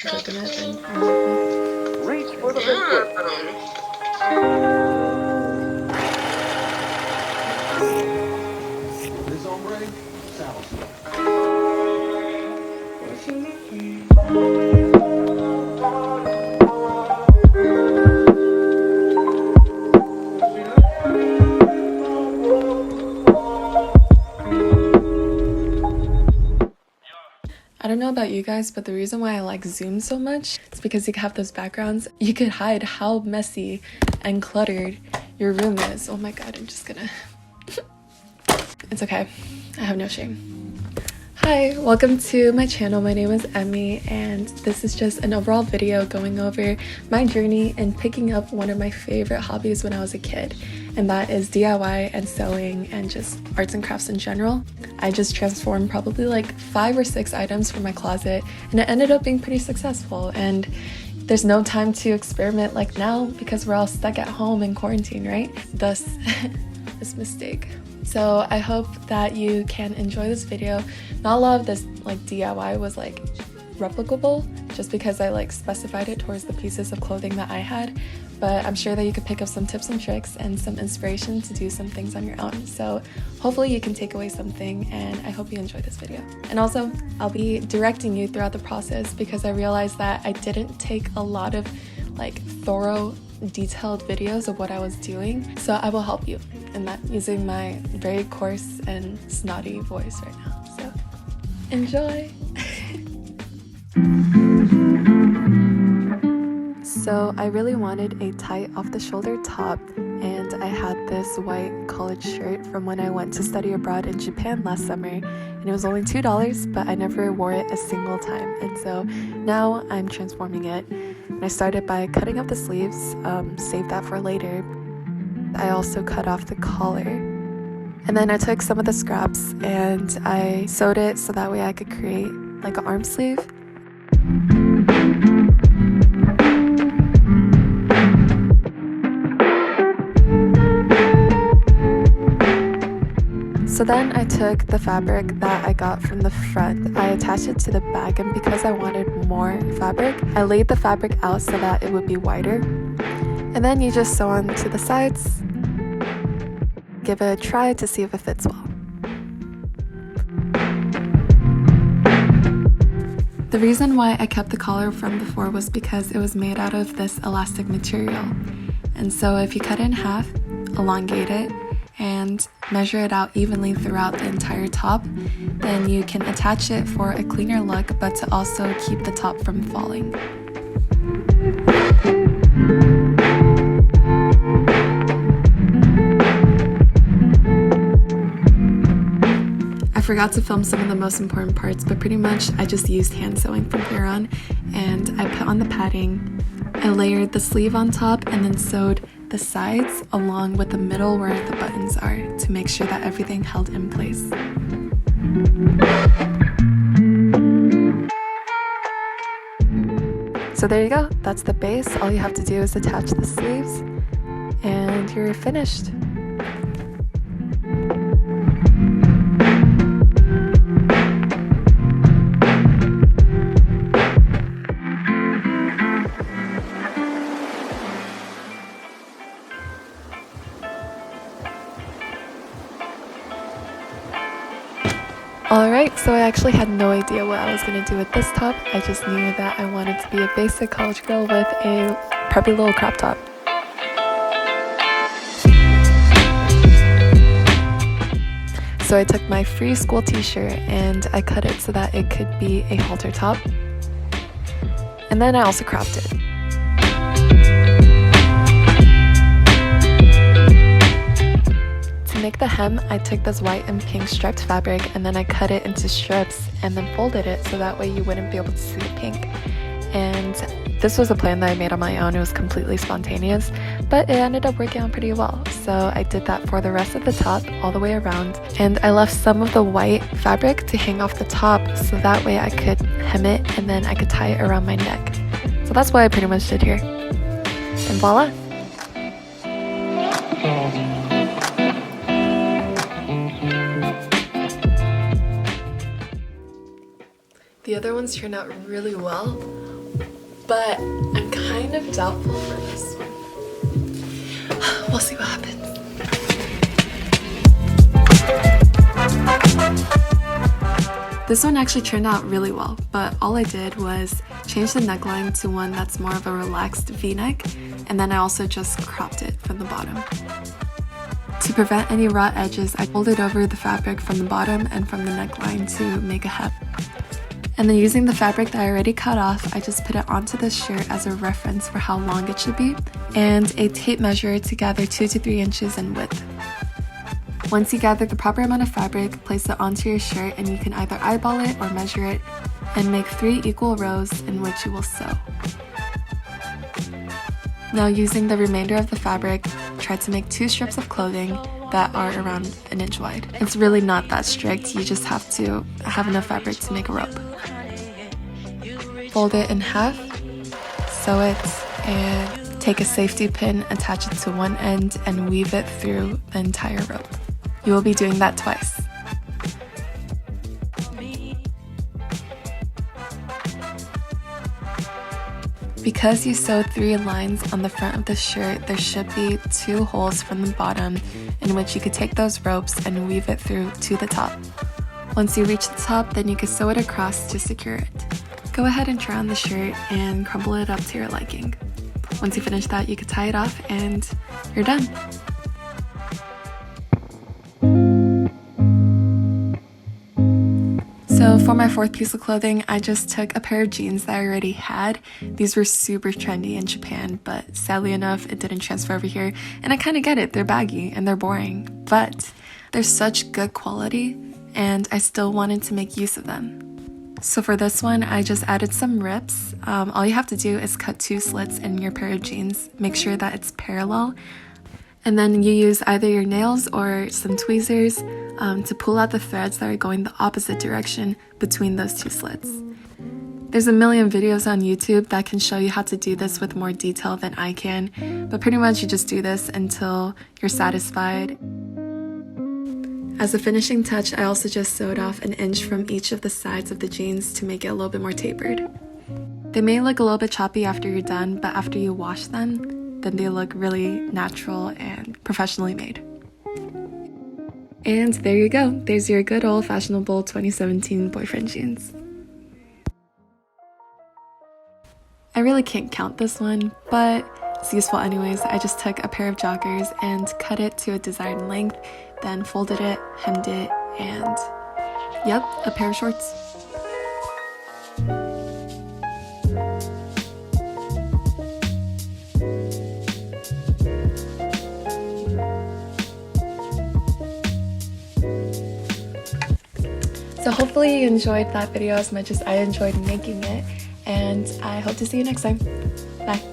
coconut thing. Reach for the biscuit. This hombre, I don't know about you guys, but the reason why I like Zoom so much is because you have those backgrounds. You could hide how messy and cluttered your room is. Oh my god, I'm just gonna... It's okay. I have no shame. Hi, welcome to my channel. My name is Emmy, and this is just an overall video going over my journey in picking up one of my favorite hobbies when I was a kid, and that is DIY and sewing and just arts and crafts in general. I just transformed probably like 5 or 6 items from my closet, and it ended up being pretty successful. And there's no time to experiment like now because we're all stuck at home in quarantine, right? Thus, this mistake. So I hope that you can enjoy this video. Not a lot of this like DIY was like replicable just because I like specified it towards the pieces of clothing that I had, but I'm sure that you could pick up some tips and tricks and some inspiration to do some things on your own. So hopefully you can take away something, and I hope you enjoy this video. And also I'll be directing you throughout the process because I realized that I didn't take a lot of like thorough detailed videos of what I was doing, so I will help you in that using my very coarse and snotty voice right now. So enjoy. So I really wanted a tight off the shoulder top, and I had this white college shirt from when I went to study abroad in Japan last summer, and it was only $2, but I never wore it a single time, and so now I'm transforming it. And I started by cutting up the sleeves, save that for later. I also cut off the collar, and then I took some of the scraps and I sewed it so that way I could create like an arm sleeve. So then I took the fabric that I got from the front, I attached it to the back, and because I wanted more fabric, I laid the fabric out so that it would be wider. And then you just sew on to the sides. Give it a try to see if it fits well. The reason why I kept the collar from before was because it was made out of this elastic material. And so if you cut it in half, elongate it, and measure it out evenly throughout the entire top, then you can attach it for a cleaner look, but to also keep the top from falling. I forgot to film some of the most important parts, but pretty much I just used hand sewing from here on, and I put on the padding, I layered the sleeve on top, and then sewed the sides along with the middle where the buttons are to make sure that everything held in place. So there you go, that's the base. All you have to do is attach the sleeves and you're finished. Alright, so I actually had no idea what I was going to do with this top. I just knew that I wanted to be a basic college girl with a preppy little crop top. So I took my free school t-shirt and I cut it so that it could be a halter top. And then I also cropped it. To make the hem, I took this white and pink striped fabric and then I cut it into strips and then folded it so that way you wouldn't be able to see the pink. And this was a plan that I made on my own. It was completely spontaneous, but it ended up working out pretty well. So I did that for the rest of the top all the way around, and I left some of the white fabric to hang off the top so that way I could hem it and then I could tie it around my neck. So that's what I pretty much did here. And voila! The other ones turned out really well. but I'm kind of doubtful for this one. We'll see what happens. This one actually turned out really well, but all I did was change the neckline to one that's more of a relaxed V-neck, and then I also just cropped it from the bottom. To prevent any raw edges, I folded over the fabric from the bottom and from the neckline to make a hem. And then using the fabric that I already cut off, I just put it onto the shirt as a reference for how long it should be, and a tape measure to gather 2 to 3 inches in width. Once you gather the proper amount of fabric, place it onto your shirt and you can either eyeball it or measure it, and make 3 equal rows in which you will sew. Now using the remainder of the fabric, try to make 2 strips of clothing that are around 1 inch wide. It's really not that strict, you just have to have enough fabric to make a rope. Fold it in half, sew it, and take a safety pin, attach it to one end, and weave it through the entire rope. You will be doing that twice. Because you sewed 3 lines on the front of the shirt, there should be 2 holes from the bottom in which you could take those ropes and weave it through to the top. Once you reach the top, then you can sew it across to secure it. Go ahead and try on the shirt and crumple it up to your liking. Once you finish that, you can tie it off and you're done. So for my 4th piece of clothing, I just took a pair of jeans that I already had. These were super trendy in Japan, but sadly enough, it didn't transfer over here. And I kind of get it, they're baggy and they're boring, but they're such good quality and I still wanted to make use of them. So for this one, I just added some rips. All you have to do is cut 2 slits in your pair of jeans. Make sure that it's parallel. And then you use either your nails or some tweezers to pull out the threads that are going the opposite direction between those 2 slits. There's a million videos on YouTube that can show you how to do this with more detail than I can, but pretty much you just do this until you're satisfied. As a finishing touch, I also just sewed off 1 inch from each of the sides of the jeans to make it a little bit more tapered. They may look a little bit choppy after you're done, but after you wash them, then they look really natural and professionally made. And there you go. There's your good old fashionable 2017 boyfriend jeans. I really can't count this one, but it's useful anyways. I just took a pair of joggers and cut it to a desired length, then folded it, hemmed it, and yep, a pair of shorts. So hopefully you enjoyed that video as much as I enjoyed making it, and I hope to see you next time. Bye.